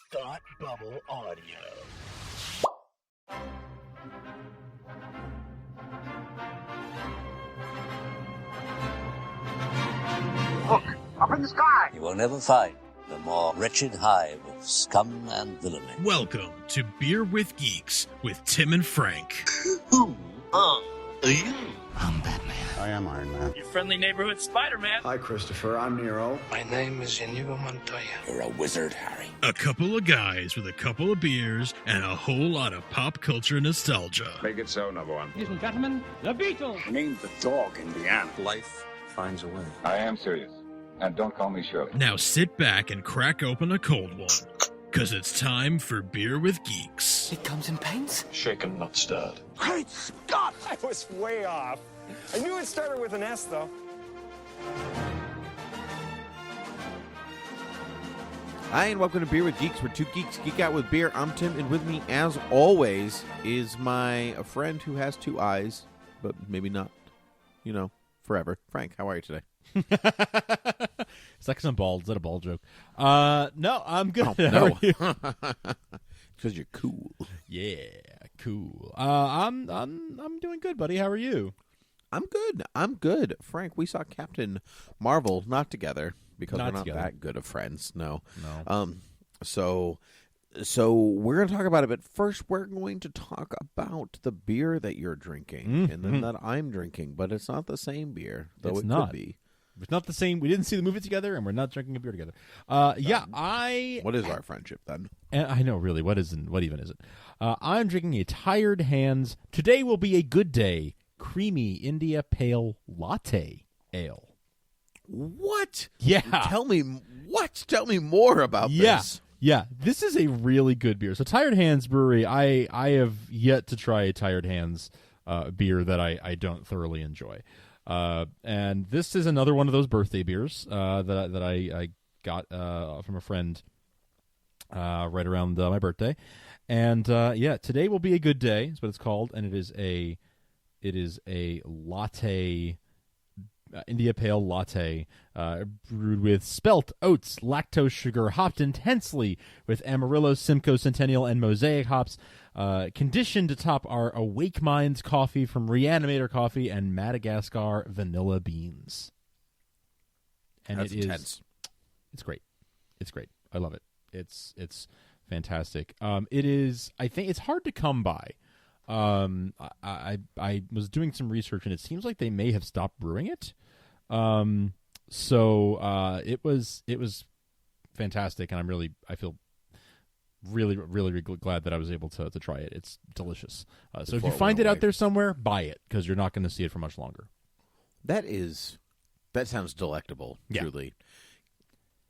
Thought Bubble Audio. Look, up in the sky! You will never find the more wretched hive of scum and villainy. Welcome to Beer with Geeks with Tim and Frank. Who are you? I'm Batman. I am Iron Man. Your friendly neighborhood Spider-Man. Hi, Christopher. I'm Nero. My name is Inigo Montoya. You're a wizard, Harry. A couple of guys with a couple of beers and a whole lot of pop culture nostalgia. Make it so, number one. Ladies and gentlemen, the Beatles. Name the dog in the animal. Life finds a way. I am serious. And don't call me Shirley. Now sit back and crack open a cold one, because it's time for Beer with Geeks. It comes in paints. Shaken, not stirred. Great Scott! I was way off. I knew it started with an S, though. Hi, and welcome to Beer with Geeks, where two geeks geek out with beer. I'm Tim, and with me, as always, is my friend who has two eyes, but maybe not, forever. Frank, how are you today? It's like some bald. Is that a bald joke? No, I'm good. Oh, no. Because you're cool. Yeah, cool. I'm doing good, buddy. How are you? I'm good. Frank, we saw Captain Marvel, not together, because we're not together. that good of friends. No. No. So we're going to talk about it, but first we're going to talk about the beer that you're drinking, and then that I'm drinking, but it's not the same beer, though It's it not. could be. It's not the same. We didn't see the movie together, and we're not drinking a beer together. What is our friendship, then? I know, really. What even is it? I'm drinking a Tired Hands. Today will be a good day. Creamy India Pale Latte Ale. What? Yeah. Tell me more about this. Yeah, this is a really good beer. So Tired Hands Brewery, I have yet to try a Tired Hands beer that I don't thoroughly enjoy. And this is another one of those birthday beers that I got from a friend right around my birthday. And today will be a good day is what it's called, and it is a latte, India Pale Latte, brewed with spelt, oats, lactose sugar, hopped intensely with Amarillo, Simcoe, Centennial, and Mosaic hops, conditioned atop our Awake Minds coffee from Reanimator Coffee and Madagascar vanilla beans. And That's intense. It's great. It's great. I love it. It's fantastic. It is. I think it's hard to come by. I was doing some research, and it seems like they may have stopped brewing it. So it was fantastic, and I feel really, really, really glad that I was able to try it. It's delicious. So if you find it out there somewhere, buy it, because you're not going to see it for much longer. That sounds delectable, Yeah. truly.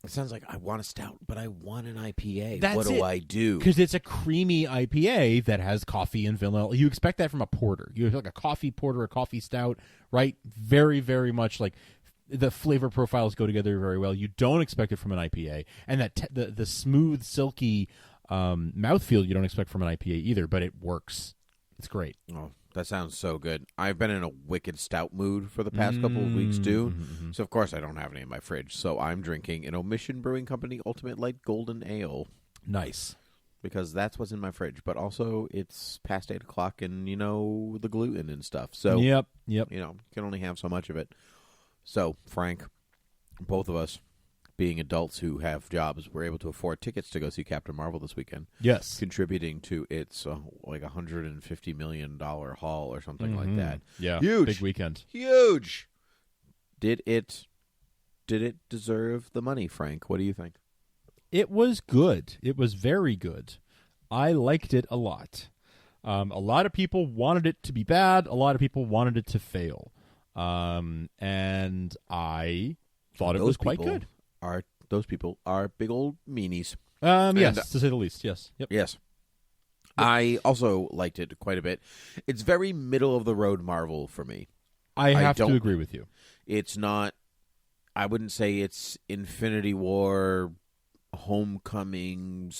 It sounds like I want a stout, but I want an IPA. That's what do it. I do? Because it's a creamy IPA that has coffee and vanilla. You expect that from a porter. You have like a coffee porter, a coffee stout, right? Very, very much like the flavor profiles go together very well. You don't expect it from an IPA. And that the smooth, silky mouthfeel you don't expect from an IPA either, but it works. It's great. Oh, that sounds so good. I've been in a wicked stout mood for the past couple of weeks, too. Mm-hmm. So, of course, I don't have any in my fridge. So I'm drinking an Omission Brewing Company Ultimate Light Golden Ale. Nice. Because that's what's in my fridge. But also, it's past 8 o'clock and, the gluten and stuff. So, Yep. you can only have so much of it. So, Frank, both of us, being adults who have jobs, were able to afford tickets to go see Captain Marvel this weekend. Yes. Contributing to its like $150 million haul or something like that. Yeah. Huge. Big weekend. Huge. Did it deserve the money, Frank? What do you think? It was good. It was very good. I liked it a lot. A lot of people wanted it to be bad. A lot of people wanted it to fail. And I thought it was quite good. Those people are big old meanies. Yes, to say the least. Yes. Yep. Yes. I also liked it quite a bit. It's very middle of the road Marvel for me. I have to agree with you. It's not. I wouldn't say it's Infinity War, Homecoming,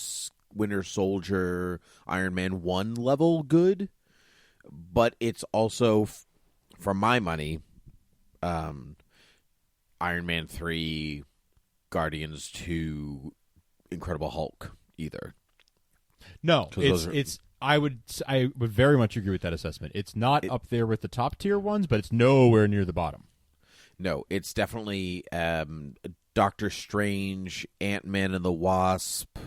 Winter Soldier, Iron Man 1 level good, but it's also, for my money, Iron Man 3, Guardians 2, Incredible Hulk either. No, 'Cause those are- it's. I would very much agree with that assessment. It's not up there with the top tier ones, but it's nowhere near the bottom. No, it's definitely Doctor Strange, Ant-Man and the Wasp,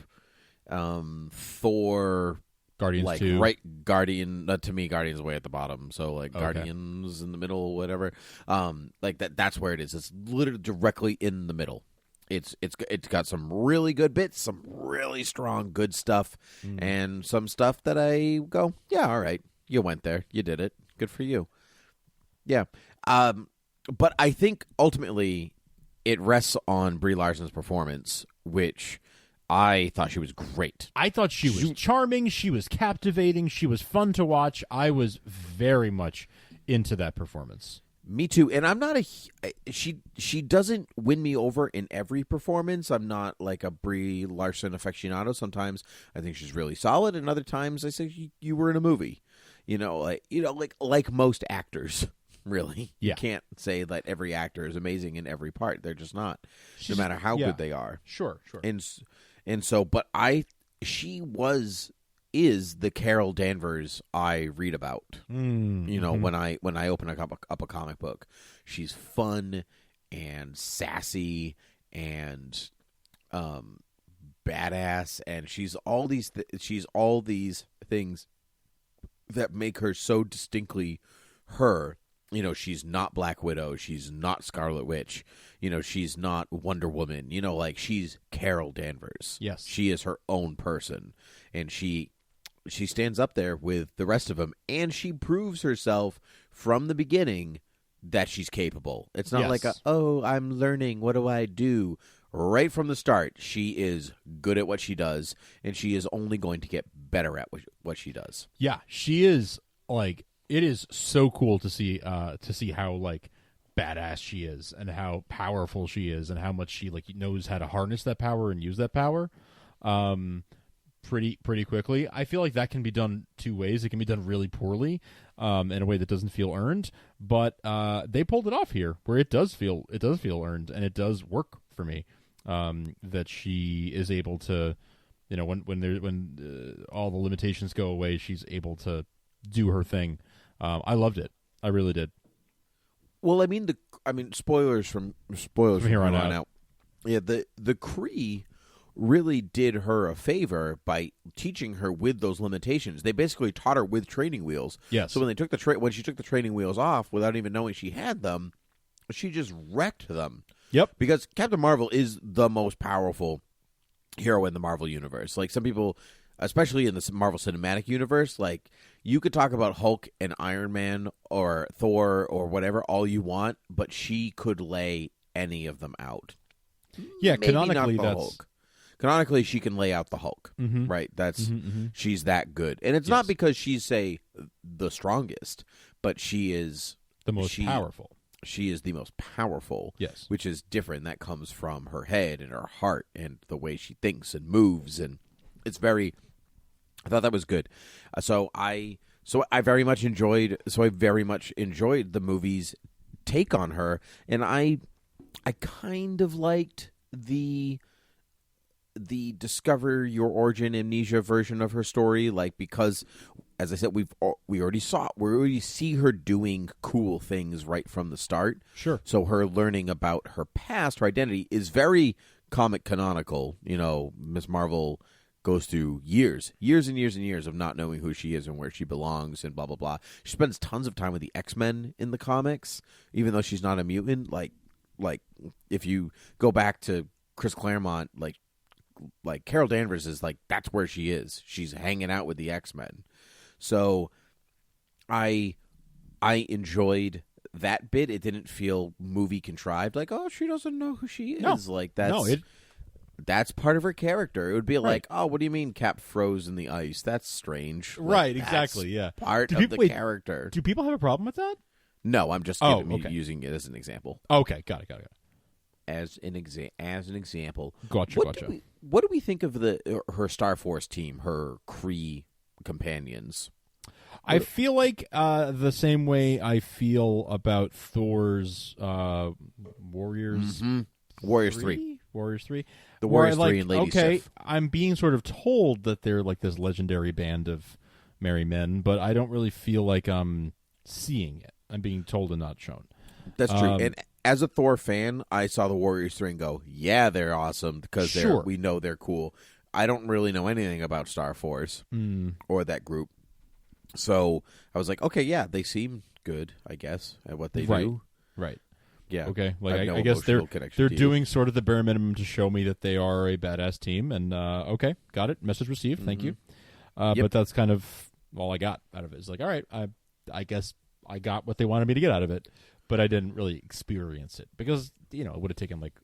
Thor, Guardians 2. right? Guardian to me, Guardians way at the bottom. So like Okay. Guardians in the middle, whatever. Like that's where it is. It's literally directly in the middle. It's got some really good bits, some really strong good stuff, and some stuff that I go, yeah, all right, you went there, you did it, good for you. Yeah, but I think ultimately it rests on Brie Larson's performance, which I thought she was great. I thought she was charming. She was captivating. She was fun to watch. I was very much into that performance. Me too, and I'm not she doesn't win me over in every performance. I'm not like a Brie Larson aficionado. Sometimes I think she's really solid, and other times I say you were in a movie. Like most actors, really. Yeah. You can't say that every actor is amazing in every part. They're just not, no matter how good they are. Sure. And so, but she is the Carol Danvers I read about. When I open up a comic book, she's fun and sassy and badass, and she's all these things that make her so distinctly her. She's not Black Widow. She's not Scarlet Witch. She's not Wonder Woman. She's Carol Danvers. Yes. She is her own person, and she stands up there with the rest of them, and she proves herself from the beginning that she's capable. It's not like I'm learning. What do I do? Right from the start, she is good at what she does, and she is only going to get better at what she does. Yeah, she is like. It is so cool to see how like badass she is and how powerful she is and how much she like knows how to harness that power and use that power. Pretty quickly. I feel like that can be done two ways. It can be done really poorly, in a way that doesn't feel earned. But they pulled it off here, where it does feel earned, and it does work for me. That she is able to, when all the limitations go away, she's able to do her thing. I loved it. I really did. Well, spoilers from here on out. Yeah, the Kree really did her a favor by teaching her with those limitations. They basically taught her with training wheels. Yes. So when they took when she took the training wheels off without even knowing she had them, she just wrecked them. Yep. Because Captain Marvel is the most powerful hero in the Marvel universe. Like some people, especially in the Marvel Cinematic Universe, like you could talk about Hulk and Iron Man or Thor or whatever all you want, but she could lay any of them out. Yeah, Maybe canonically not the that's Hulk. Canonically, she can lay out the Hulk, right? That's she's that good, and it's not because she's the strongest, but she is the most powerful. She is the most powerful, yes, which is different. That comes from her head and her heart and the way she thinks and moves, and it's very. I thought that was good. So I very much enjoyed. So I very much enjoyed the movie's take on her, and I kind of liked the discover your origin amnesia version of her story, like, because as I said, we already see her doing cool things right from the start. Sure. So her learning about her past, her identity, is very comic canonical. Ms. Marvel goes through years and years of not knowing who she is and where she belongs and blah blah blah. She spends tons of time with the X-Men in the comics, even though she's not a mutant. Like if you go back to Chris Claremont, like Carol Danvers is like, that's where she is. She's hanging out with the X-Men. So I enjoyed that bit. It didn't feel movie contrived, like, oh, she doesn't know who she is. No. Like that's part of her character. It would be like, oh, what do you mean Cap froze in the ice? That's strange. Right, Like, exactly, yeah. Part of the character. Do people have a problem with that? No, I'm just using it as an example. Okay, got it. As an example. Gotcha. What do we think of her Star Force team, her Kree companions? I feel like the same way I feel about Thor's Warriors. Mm-hmm. Warriors 3. Warriors 3. The where Warriors 3 and Lady okay, Sif. I'm being sort of told that they're like this legendary band of merry men, but I don't really feel like I'm seeing it. I'm being told and not shown. That's true. And as a Thor fan, I saw the Warriors 3 and go, yeah, they're awesome because we know they're cool. I don't really know anything about Star Force or that group. So I was like, okay, yeah, they seem good, I guess, at what they do. Right. Yeah. Okay. Like I, I guess they're doing sort of the bare minimum to show me that they are a badass team. And okay, got it. Message received. Thank you. But that's kind of all I got out of it. It's like, all right, I guess I got what they wanted me to get out of it, but I didn't really experience it because it would have taken like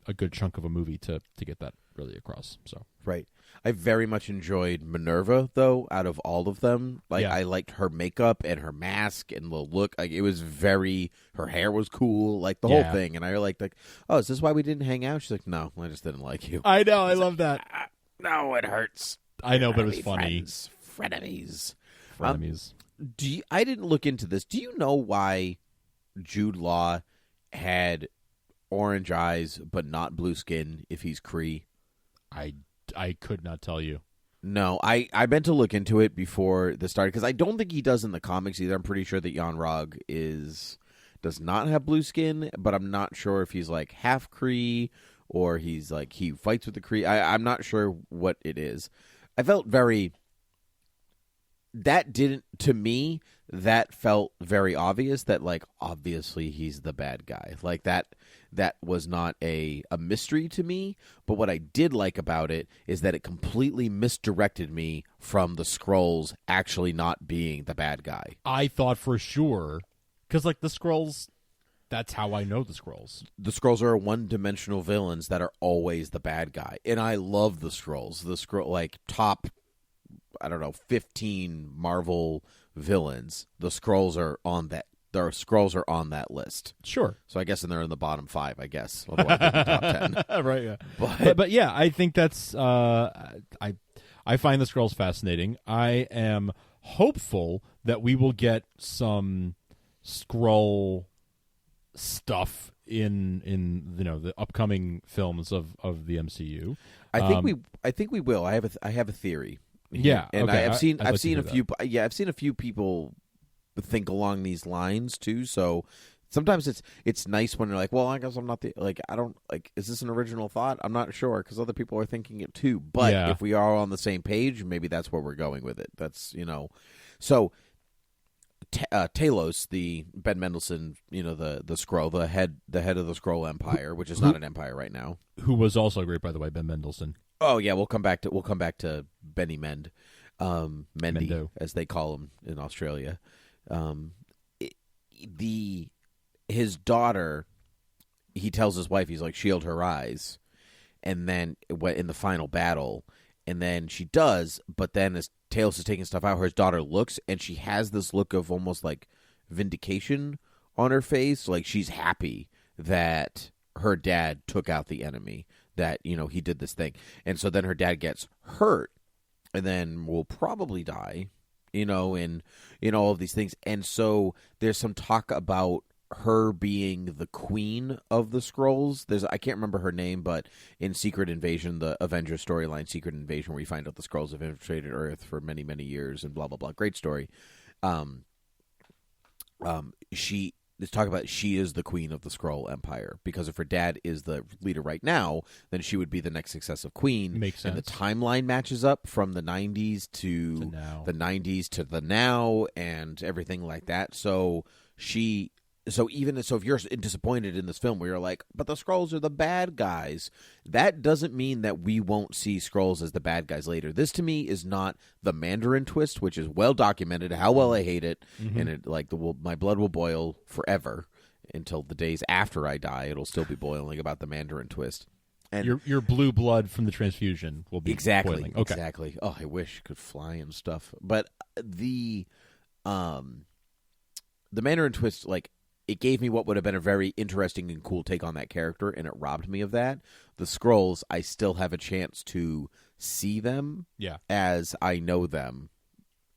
a good chunk of a movie to get that really across. So right. I very much enjoyed Minerva, though, out of all of them. Like, I liked her makeup and her mask and the look. Like, it was her hair was cool, like the whole thing. And I liked, oh, is this why we didn't hang out? She's like, no, I just didn't like you. I know, I love that. No, it hurts. I know, but it was funny. Frenemies. I didn't look into this. Do you know why Jude Law had orange eyes but not blue skin if he's Kree? I could not tell you. No, I meant to look into it before this started because I don't think he does in the comics either. I'm pretty sure that Yon-Rogg does not have blue skin, but I'm not sure if he's like half Kree or he's like he fights with the Kree. I'm not sure what it is. I felt that felt very obvious that like obviously he's the bad guy. Like that was not a mystery to me, but what I did like about it is that it completely misdirected me from the Skrulls actually not being the bad guy. I thought for sure, because like the Skrulls, that's how I know the Skrulls. The Skrulls are one-dimensional villains that are always the bad guy, and I love the Skrulls. The Skrull, like top, I don't know, 15 Marvel villains. The Skrulls are on that. The Skrulls are on that list. Sure. So I guess they're in the bottom 5, I guess. Otherwise, they're in the top 10. Right, yeah. But yeah, I think that's... I find the Skrulls fascinating. I am hopeful that we will get some Skrull stuff in the upcoming films of the MCU. I think we will. I have a theory. Yeah, and okay. I've seen a few. Yeah, I've seen a few people think along these lines too. So sometimes it's nice when you're like, well, I guess I'm not I don't like. Is this an original thought? I'm not sure because other people are thinking it too. But if we are on the same page, maybe that's where we're going with it. That's So Talos, the Ben Mendelsohn, the Skrull, the head of the Skrull Empire, which is not an empire right now. Who was also great, by the way, Ben Mendelsohn. Oh yeah, we'll come back to Benny Mendy, Mendo, as they call him in Australia. His daughter, he tells his wife, he's like, shield her eyes, and then in the final battle, and then she does, but then as Talos is taking stuff out, his daughter looks, and she has this look of almost like vindication on her face, like she's happy that her dad took out the enemy, that he did this thing, and so then her dad gets hurt, and then will probably die, in all of these things, and so there's some talk about her being the queen of the Skrulls. I can't remember her name, but in Secret Invasion, the Avengers storyline, Secret Invasion, where we find out the Skrulls have infiltrated Earth for many, many years and blah blah blah. Great story. Let's talk about she is the queen of the Skrull Empire because if her dad is the leader right now, then she would be the next successive queen. Makes sense. And the timeline matches up from the 90s to now. The 90s to the now and everything like that. So if you're disappointed in this film where you're like, but the Skrulls are the bad guys, that doesn't mean that we won't see Skrulls as the bad guys later. This to me is not the Mandarin twist, which is well documented how well I hate it, and it my blood will boil forever until the days after I die. It'll still be boiling about the Mandarin twist. And your blue blood from the transfusion will be boiling. Okay. Exactly. Oh, I wish it could fly and stuff. But the Mandarin twist, it gave me what would have been a very interesting and cool take on that character, and it robbed me of that. The Skrulls, I still have a chance to see them as I know them.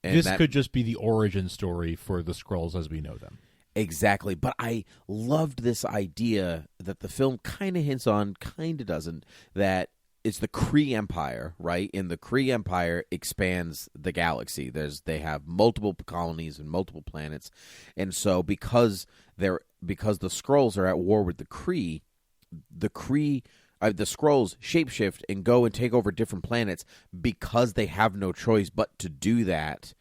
And this could just be the origin story for the Skrulls as we know them. Exactly. But I loved this idea that the film kind of hints on, kind of doesn't, that it's the Kree Empire, right? And the Kree Empire expands the galaxy. They have multiple colonies and multiple planets. And so because the Skrulls are at war with the Kree, the Skrulls shapeshift and go and take over different planets because they have no choice but to do that.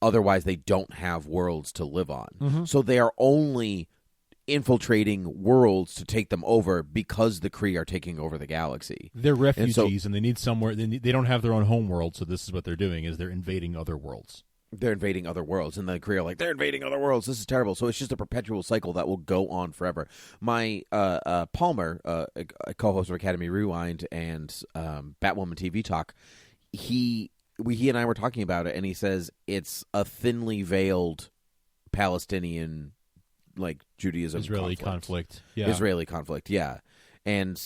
Otherwise, they don't have worlds to live on. Mm-hmm. So they are only infiltrating worlds to take them over because the Kree are taking over the galaxy. They're refugees, and they need somewhere. They don't have their own home world, so this is what they're doing: is they're invading other worlds. They're invading other worlds, and the Kree are like, they're invading other worlds. This is terrible. So it's just a perpetual cycle that will go on forever. My Palmer, a co-host of Academy Rewind and Batwoman TV Talk, he and I were talking about it, and he says it's a thinly veiled Palestinian, like, Judaism Israeli conflict. Yeah. Israeli conflict, yeah. And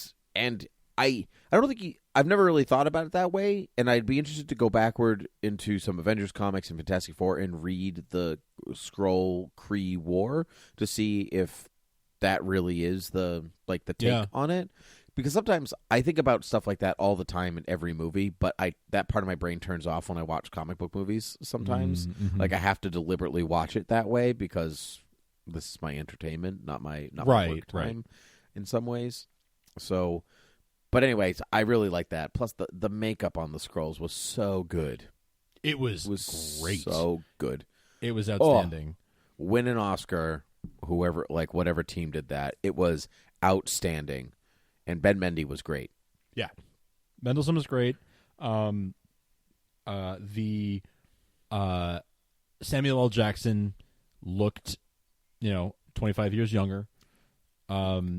I don't think I've never really thought about it that way, and I'd be interested to go backward into some Avengers comics and Fantastic Four and read the Skrull Kree War to see if that really is the take on it. Because sometimes I think about stuff like that all the time in every movie, but that part of my brain turns off when I watch comic book movies sometimes. Mm-hmm. Like, I have to deliberately watch it that way because this is my entertainment, not my work time in some ways. So, but anyways, I really like that. Plus, the makeup on the Skrulls was so good. It was great. So good. It was outstanding. Win an Oscar, whatever team did that. It was outstanding. And Ben Mendy was great. Yeah. Mendelsohn was great. The Samuel L. Jackson looked, 25 years younger. I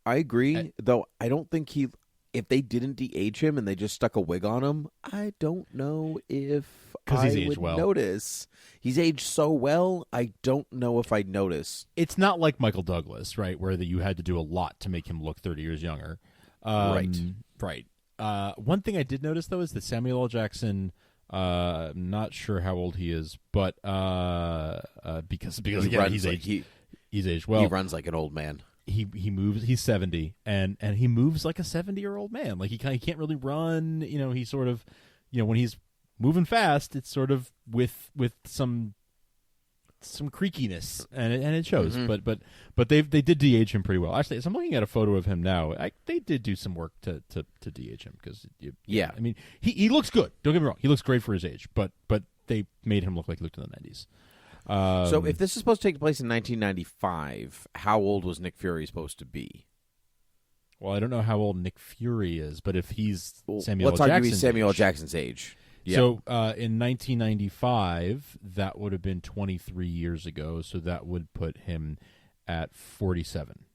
agree, though I don't think if they didn't de-age him and they just stuck a wig on him, I don't know if I would notice. He's aged so well, I don't know if I'd notice. It's not like Michael Douglas, right, where you had to do a lot to make him look 30 years younger. Right. One thing I did notice, though, is that Samuel L. Jackson, I'm not sure how old he is, but because again, he's aged well. He runs like an old man. He moves. He's 70, and he moves like a 70-year-old man. Like, he can't really run. He sort of, when he's moving fast, it's sort of with some creakiness, and it shows. Mm-hmm. But they did de-age him pretty well. Actually, as I'm looking at a photo of him now, they did do some work to de-age him because I mean, he looks good. Don't get me wrong, he looks great for his age. But they made him look like he looked in the 90s. So if this is supposed to take place in 1995, how old was Nick Fury supposed to be? Well, I don't know how old Nick Fury is, but if he's Samuel L. Jackson's age. Yeah. So in 1995, that would have been 23 years ago, so that would put him at 47.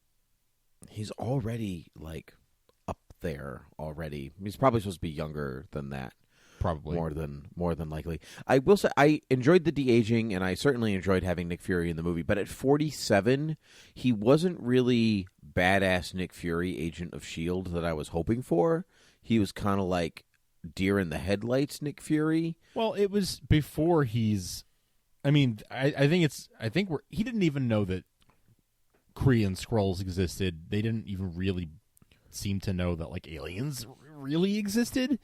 He's already, up there already. He's probably supposed to be younger than that. Probably more than likely. I will say I enjoyed the de-aging, and I certainly enjoyed having Nick Fury in the movie. But at 47, he wasn't really badass Nick Fury, Agent of S.H.I.E.L.D. that I was hoping for. He was kind of like deer in the headlights Nick Fury. Well, it was before he's. I mean, I think he didn't even know that Kree and Skrulls existed. They didn't even really seem to know that aliens really existed.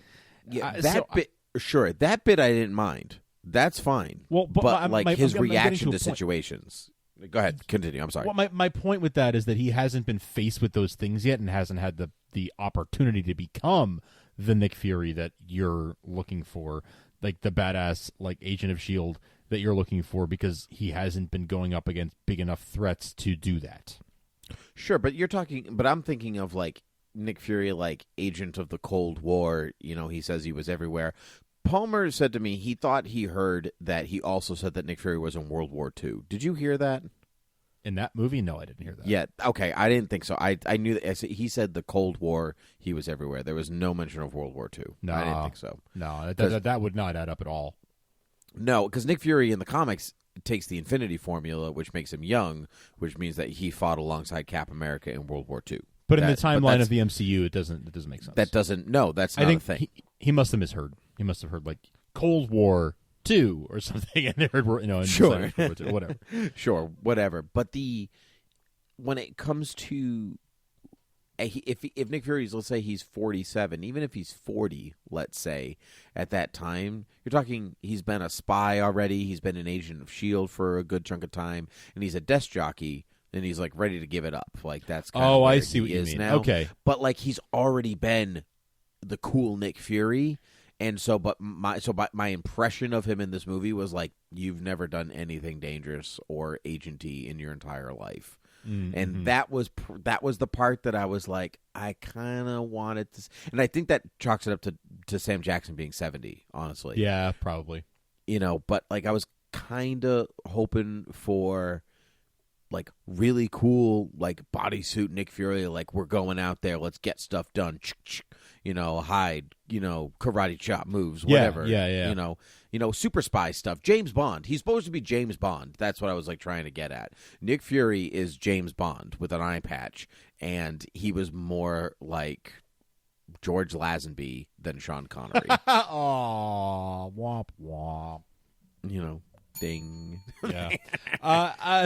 Yeah, that bit I didn't mind. That's fine. Well, but his reaction to situations. Go ahead, continue. I'm sorry. Well, my point with that is that he hasn't been faced with those things yet, and hasn't had the opportunity to become the Nick Fury that you're looking for, like the badass Agent of S.H.I.E.L.D. that you're looking for, because he hasn't been going up against big enough threats to do that. Sure, but I'm thinking of Nick Fury, agent of the Cold War. He says he was everywhere. Palmer said to me he thought he heard that he also said that Nick Fury was in World War II. Did you hear that? In that movie? No, I didn't hear that. Yeah, okay, I didn't think so. I knew that he said the Cold War, he was everywhere. There was no mention of World War II. No, I didn't think so. No, that would not add up at all. No, because Nick Fury in the comics takes the Infinity Formula, which makes him young, which means that he fought alongside Cap America in World War II. But in the timeline of the MCU, it doesn't make sense. That doesn't. No, that's not a thing. He must have misheard. He must have heard Cold War 2 or something, and they heard, and Sure. decided World War II, whatever. Sure, whatever. But when it comes to if Nick Fury's, let's say he's 47, even if he's 40, let's say at that time, you're talking he's been a spy already. He's been an agent of S.H.I.E.L.D. for a good chunk of time, and he's a desk jockey. And he's like ready to give it up. Like that's kind of where I see what he you is mean. now. Okay, but like he's already been the cool Nick Fury, and so my impression of him in this movie was like, you've never done anything dangerous or agenty in your entire life. Mm-hmm. And that was the part that I was like, I kind of wanted to, and I think that chalks it up to Sam Jackson being 70. Honestly, yeah, probably. But like I was kind of hoping for like really cool like bodysuit Nick Fury, like we're going out there, let's get stuff done, hide, karate chop moves, whatever. Yeah. Super spy stuff. James Bond. He's supposed to be James Bond. That's what I was like trying to get at. Nick Fury is James Bond with an eye patch, and he was more like George Lazenby than Sean Connery. Aw, womp womp. Ding. Yeah,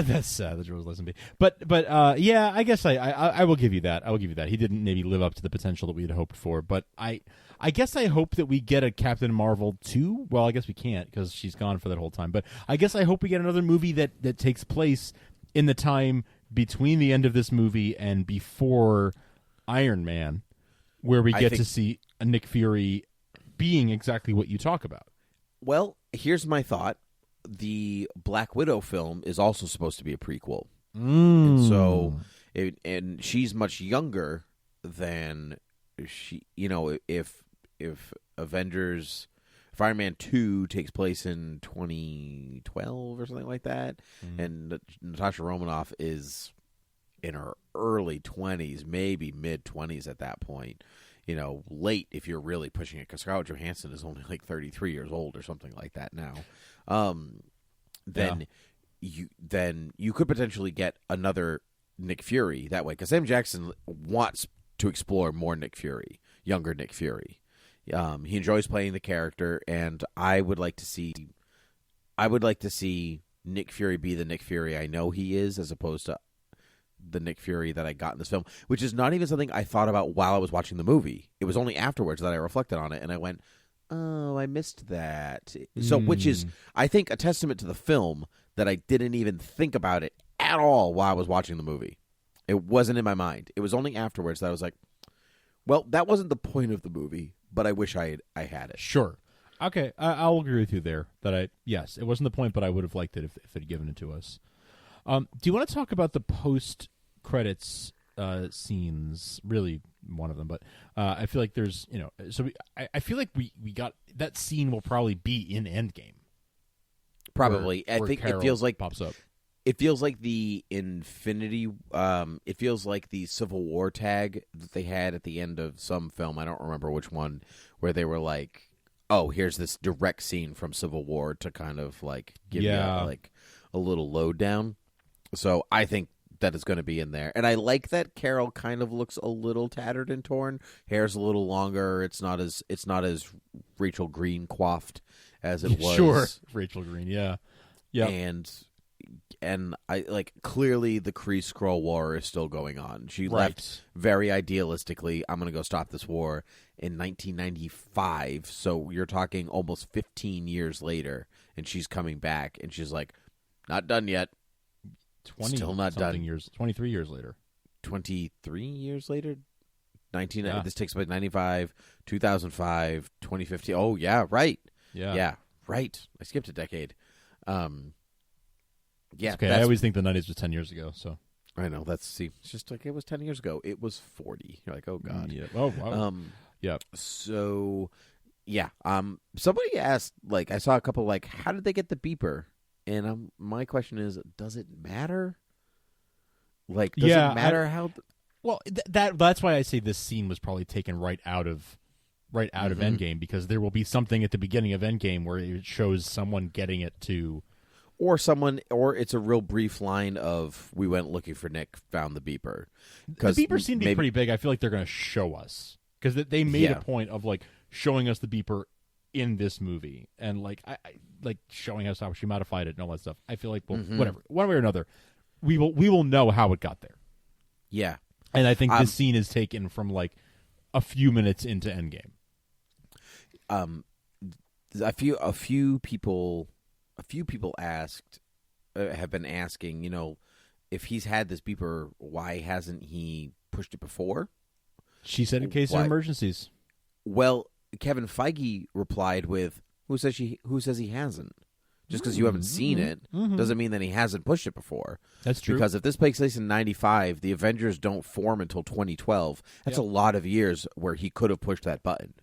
that's the George Lazenby. But yeah, I guess I will give you that. I will give you that. He didn't maybe live up to the potential that we had hoped for. But I guess I hope that we get a Captain Marvel 2. Well, I guess we can't because she's gone for that whole time. But I guess I hope we get another movie that takes place in the time between the end of this movie and before Iron Man, where we get to see a Nick Fury being exactly what you talk about. Well, here's my thought. The Black Widow film is also supposed to be a prequel. And so, and she's much younger than she. If Iron Man 2 takes place in 2012 or something like that, and Natasha Romanoff is in her early 20s, maybe mid 20s at that point. Late if you're really pushing it, because Scarlett Johansson is only like 33 years old or something like that now. Then you could potentially get another Nick Fury that way, because Sam Jackson wants to explore more Nick Fury, younger Nick Fury. He enjoys playing the character, and I would like to see Nick Fury be the Nick Fury I know he is, as opposed to the Nick Fury that I got in this film, which is not even something I thought about while I was watching the movie. It was only afterwards that I reflected on it, and I went, oh, I missed that. So, which is, I think, a testament to the film that I didn't even think about it at all while I was watching the movie. It wasn't in my mind. It was only afterwards that I was like, well, that wasn't the point of the movie, but I wish I had it. Sure. Okay, I'll agree with you there. Yes, it wasn't the point, but I would have liked it if they'd given it to us. Do you want to talk about the post-credits scenes? Really, one of them, but I feel like there's, I feel like we got that scene will probably be in Endgame. Probably, where I think Carol it feels like pops up. It feels like the Infinity. It feels like the Civil War tag that they had at the end of some film. I don't remember which one, where they were like, "Oh, here's this direct scene from Civil War" to kind of like give you like a little lowdown. So I think that is going to be in there, and I like that Carol kind of looks a little tattered and torn. Hair's a little longer. It's not as Rachel Green coiffed as it was. Sure, Rachel Green. Yeah. And I like, clearly the Kree Skrull War is still going on. She left very idealistically, I'm going to go stop this war, in 1995. So you're talking almost 15 years later, and she's coming back, and she's like, not done yet. 20 still not done. 23 years later. 23 years later? This takes place 95, 2005, 2015. Oh, yeah, right. Yeah, right. I skipped a decade. Yeah, okay. I always think the 90s was 10 years ago. So I know it's just like it was 10 years ago. It was 40. You're like, oh god. Yeah. Oh wow. Yeah. So yeah. Somebody asked, like, I saw a couple, like, how did they get the beeper? And my question is, does it matter? Like, does it matter how? Well, that's why I say this scene was probably taken right out of Endgame, because there will be something at the beginning of Endgame where it shows someone getting it to, or it's a real brief line of, we went looking for Nick, found the beeper. The beeper seemed to be pretty big. I feel like they're going to show us, because they made a point of like showing us the beeper in this movie, and like I like showing us how she modified it and all that stuff. I feel like whatever, one way or another, we will know how it got there. Yeah, and I think this scene is taken from like a few minutes into Endgame. A few people asked have been asking, if he's had this beeper, why hasn't he pushed it before? She said in case of emergencies. Well, Kevin Feige replied with, "Who says he hasn't? Just because you haven't seen it doesn't mean that he hasn't pushed it before." That's true. Because if this takes place in '95, the Avengers don't form until 2012. That's a lot of years where he could have pushed that button.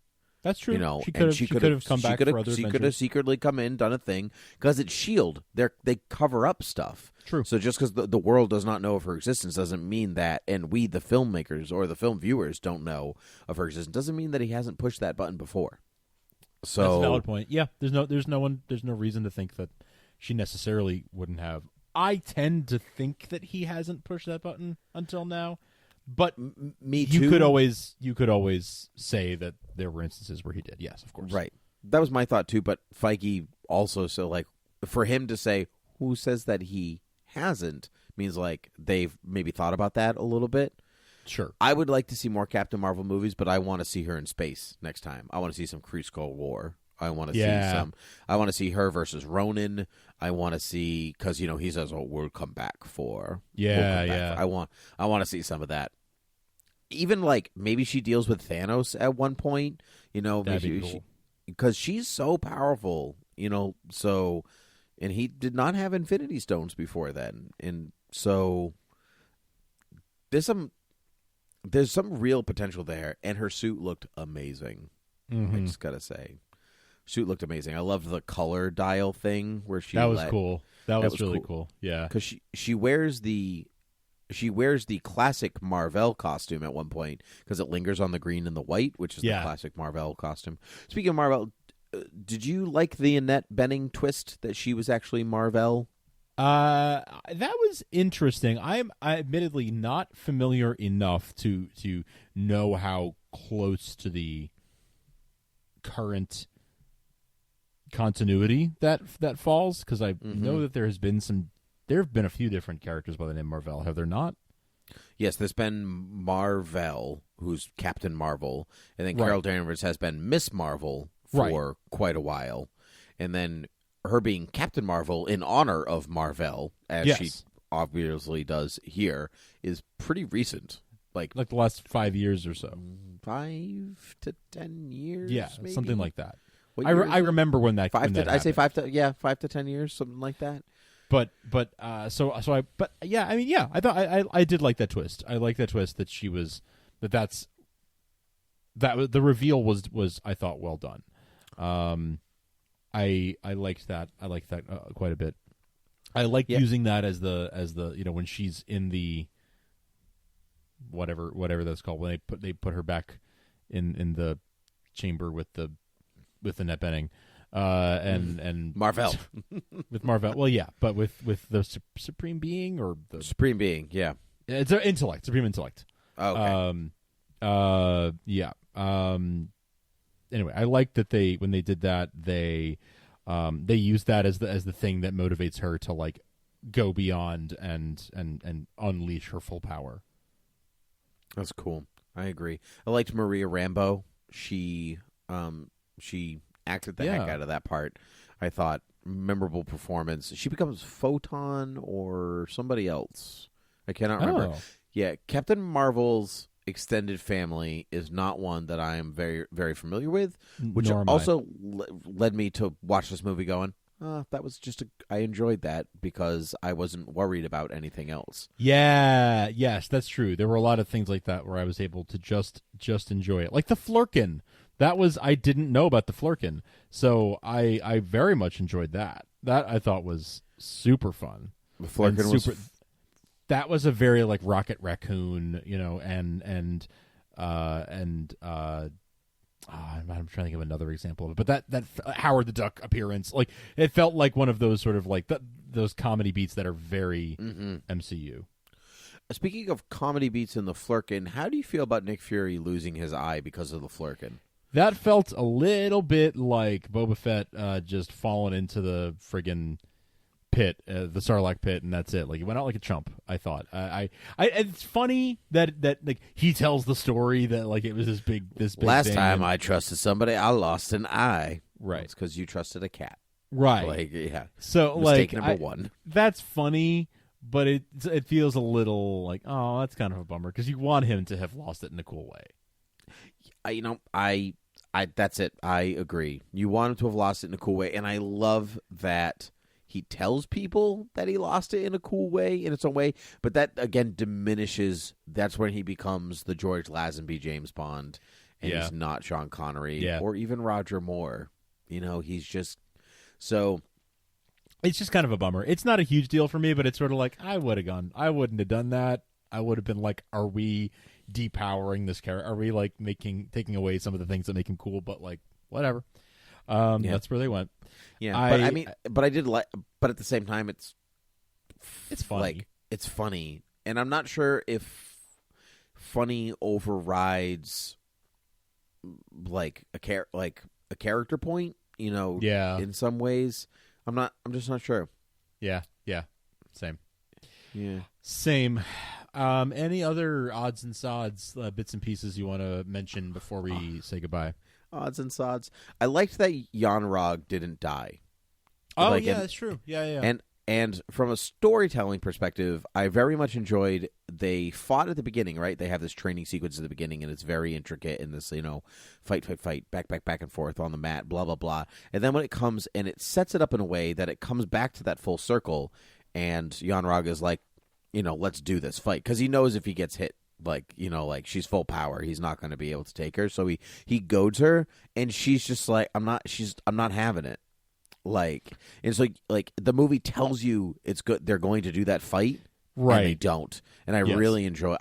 That's true. She could have come back for other She Avengers. could have secretly come in, done a thing, because it's S.H.I.E.L.D. They cover up stuff. True. So just because the world does not know of her existence doesn't mean that, and we, the filmmakers or the film viewers, don't know of her existence, doesn't mean that he hasn't pushed that button before. So that's a valid point. Yeah, there's no reason to think that she necessarily wouldn't have. I tend to think that he hasn't pushed that button until now. But me too. You could always say that there were instances where he did. Yes, of course. Right. That was my thought too. But Feige also, so like for him to say, "Who says that he hasn't?" means like they've maybe thought about that a little bit. Sure. I would like to see more Captain Marvel movies, but I want to see her in space next time. I want to see some Kree-Skrull War. I want to see some. I want to see her versus Ronan. I want to see because he says, "Oh, we'll come back for." Yeah. I want to see some of that. Even like maybe she deals with Thanos at one point, That'd be cool. because she's so powerful, So, and he did not have Infinity Stones before then, and so there's some real potential there. And her suit looked amazing. I just gotta say, suit looked amazing. I loved the color dial thing where she. That was cool. That was really cool. Yeah, because she wears the. She wears the classic Marvel costume at one point because it lingers on the green and the white, which is the classic Marvel costume. Speaking of Marvel, did you like the Annette Bening twist that she was actually Marvel? That was interesting. I'm admittedly not familiar enough to know how close to the current continuity that falls, because I know that there have been a few different characters by the name Marvel, have there not? Yes, there's been Marvel, who's Captain Marvel, and then Carol Danvers has been Miss Marvel for quite a while. And then her being Captain Marvel in honor of Marvel, as she obviously does here, is pretty recent. Like the last 5 years or so. 5 to 10 years? Yeah, maybe? something like that. I remember when that happened. I say 5 to 10 years, something like that. I thought I did like that twist. I like that twist that she was that the reveal was I thought well done. I liked that. I liked that quite a bit. I liked using that as the when she's in the whatever that's called, when they put her back in the chamber with the Annette Bening. And Marvel with Marvel, well, yeah, but with the Supreme Being or the Supreme Being, yeah, it's an intellect, Supreme Intellect. Okay. Anyway, I like that when they did that, they used that as the thing that motivates her to like go beyond and unleash her full power. That's cool. I agree. I liked Maria Rambeau. She acted the heck out of that part. I thought memorable performance. She becomes Photon or somebody else. I cannot remember. Yeah, Captain Marvel's extended family is not one that I am very, very familiar with, which also led me to watch this movie going, that was I enjoyed that because I wasn't worried about anything else. Yeah, yes, that's true. There were a lot of things like that where I was able to just enjoy it. Like the Flerken. I didn't know about the Flerken, so I very much enjoyed that. That I thought was super fun. The Flerken was that was a very like Rocket Raccoon, and I'm trying to think of another example of it, but that Howard the Duck appearance, like it felt like one of those sort of like those comedy beats that are very MCU. Speaking of comedy beats in the Flerken, how do you feel about Nick Fury losing his eye because of the Flerken? That felt a little bit like Boba Fett just falling into the friggin' pit, the Sarlacc pit, and that's it. Like, he went out like a chump, I thought. It's funny that like he tells the story that like it was this big Last thing, time I trusted somebody, I lost an eye. Right. It's because you trusted a cat. Right. Like, yeah. So Mistake like number one. That's funny, but it feels a little like, oh, that's kind of a bummer because you want him to have lost it in a cool way. That's it. I agree. You want him to have lost it in a cool way, and I love that he tells people that he lost it in a cool way, in its own way, but that, again, diminishes. That's when he becomes the George Lazenby James Bond, and he's not Sean Connery or even Roger Moore. He's just so. It's just kind of a bummer. It's not a huge deal for me, but it's sort of like, I wouldn't have done that. I would have been like, are we depowering this character? Are we like taking away some of the things that make him cool? But like, whatever. That's where they went. Yeah, but I did like. But at the same time, it's funny. Like, it's funny, and I'm not sure if funny overrides like a character point. In some ways, I'm just not sure. Yeah. Same. Yeah. Same. Any other odds and sods, bits and pieces you want to mention before we say goodbye? Odds and sods. I liked that Yon-Rogg didn't die. Oh, that's true. Yeah. And from a storytelling perspective, I very much enjoyed. They fought at the beginning, right? They have this training sequence at the beginning, and it's very intricate in this, fight, back and forth on the mat, blah blah blah. And then when it comes and it sets it up in a way that it comes back to that full circle, and Yon-Rogg is like, let's do this fight, because he knows if he gets hit, like she's full power, he's not going to be able to take her. So he goads her, and she's just like, I'm not having it. Like, and so like the movie tells you it's good, they're going to do that fight, right? And they don't, and I really enjoyed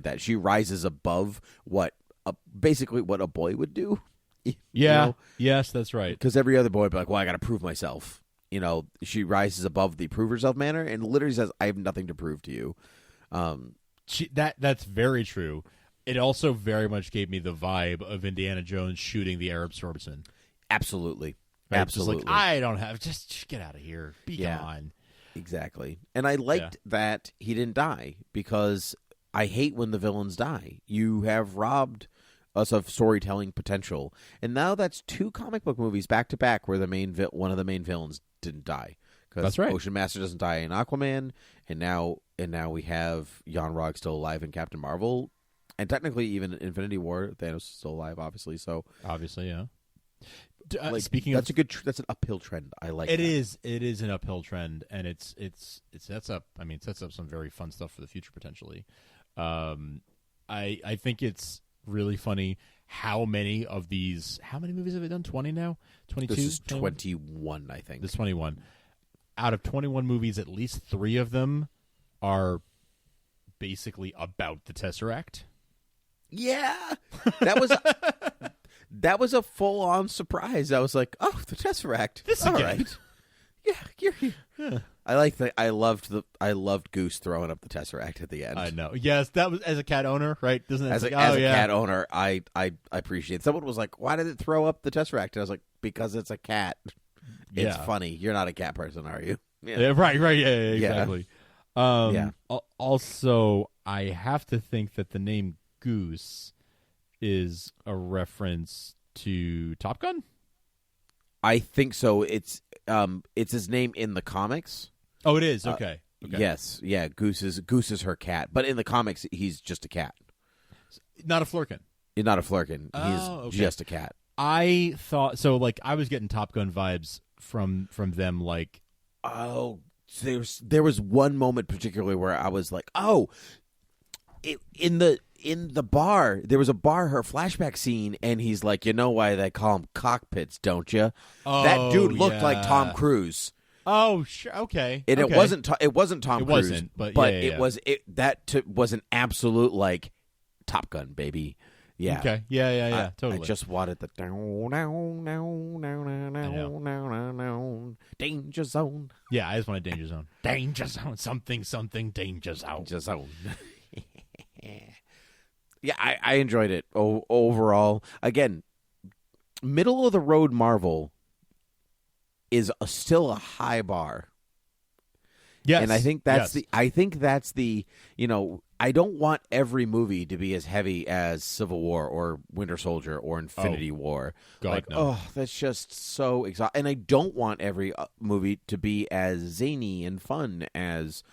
that. She rises above basically what a boy would do. Yes, that's right. Because every other boy would be like, well, I got to prove myself. She rises above the prove herself manner and literally says, I have nothing to prove to you. That's very true. It also very much gave me the vibe of Indiana Jones shooting the Arab swordsman. Absolutely. Right? Absolutely. Just like, I don't have, just get out of here. Be gone. Exactly. And I liked that he didn't die, because I hate when the villains die. You have robbed us of storytelling potential. And now that's two comic book movies back to back where one of the main villains didn't die. That's right. Ocean Master doesn't die in Aquaman, and now we have Yon-Rogg still alive in Captain Marvel, and technically even in Infinity War, Thanos is still alive, obviously. So obviously, yeah. Speaking of, that's an uphill trend. I like it. That. It is an uphill trend, and it sets up. I mean, it sets up some very fun stuff for the future potentially. I think it's really funny how many movies have they done? 20 now? 22? This is 21, I think. This is 21. Out of 21 movies, at least 3 of them are basically about the Tesseract. Yeah, that was a full-on surprise. I was like, "Oh, the Tesseract! This all again. right, yeah, you're here." Yeah. I loved Goose throwing up the Tesseract at the end. I know. Yes, that was as a cat owner, right? Doesn't it? As a cat owner, I appreciate it. Someone was like, "Why did it throw up the Tesseract?" And I was like, "Because it's a cat. It's funny. You're not a cat person, are you?" Yeah, right. Yeah, exactly. Also, I have to think that the name Goose is a reference to Top Gun. I think so. It's his name in the comics. Oh, it is. Okay. Yes. Yeah. Goose is her cat, but in the comics, he's just a cat. Not a Flerken. Not a Flerken. He's just a cat. I thought so. Like, I was getting Top Gun vibes from them. Like, there was one moment particularly where I was like, in the bar, there was a her flashback scene, and he's like, you know why they call them cockpits, don't you? Oh, that dude looked like Tom Cruise. Oh, sure, okay. And okay. it wasn't Tom Cruise. Wasn't, but it was was an absolute like Top Gun, baby. Yeah. Okay. Yeah. Totally. I just wanted the danger zone. Yeah, I just wanted danger zone. Danger zone. Something. Danger zone. Danger zone. Yeah, I enjoyed it overall. Again, middle of the road Marvel is still a high bar. Yes. And I think that's the I don't want every movie to be as heavy as Civil War or Winter Soldier or Infinity War. God, no. Oh, that's just so exhausting. And I don't want every movie to be as zany and fun as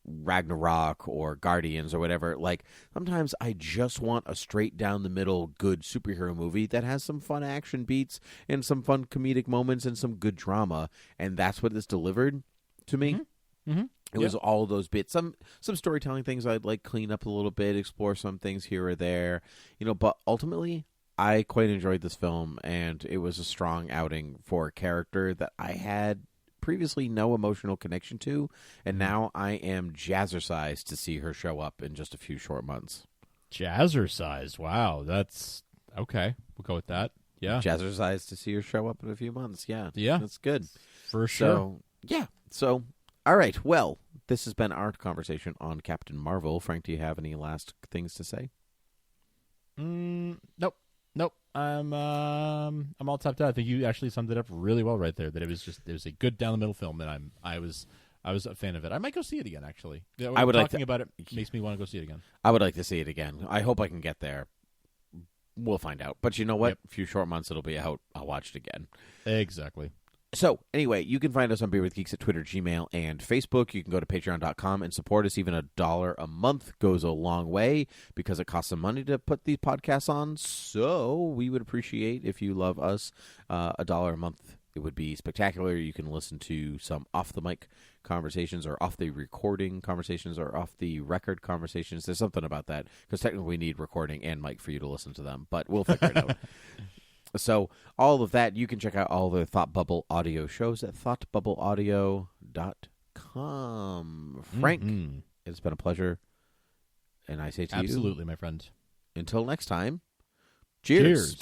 Ragnarok or Guardians or whatever. Like, sometimes I just want a straight down the middle good superhero movie that has some fun action beats and some fun comedic moments and some good drama. And that's what is delivered to me. Mm-hmm. It was all of those bits. Some storytelling things I'd like clean up a little bit, explore some things here or there, but ultimately I quite enjoyed this film, and it was a strong outing for a character that I had previously no emotional connection to, and now I am jazzercised to see her show up in just a few short months. Jazzercised. Wow, that's okay. We'll go with that. Yeah. Jazzercised to see her show up in a few months. Yeah. Yeah. That's good. For sure. So, yeah. So, all right. Well, this has been our conversation on Captain Marvel. Frank, do you have any last things to say? Nope. I'm all tapped out. I think you actually summed it up really well right there. That it was a good down the middle film, and I was a fan of it. I might go see it again. Actually, I would talking about it makes me want to go see it again. I would like to see it again. I hope I can get there. We'll find out. But you know what? Yep. A few short months it'll be out. I'll watch it again. Exactly. So, anyway, you can find us on Beer with Geeks at Twitter, Gmail, and Facebook. You can go to patreon.com and support us. Even $1 a month goes a long way because it costs some money to put these podcasts on. So, we would appreciate if you love us. $1 a month, it would be spectacular. You can listen to some off-the-mic conversations or off-the-recording conversations or off-the-record conversations. There's something about that because technically we need recording and mic for you to listen to them, but we'll figure it out. So all of that, you can check out all the Thought Bubble audio shows at thoughtbubbleaudio.com. Frank, it's been a pleasure. And I say to you, absolutely, my friend. Until next time, cheers.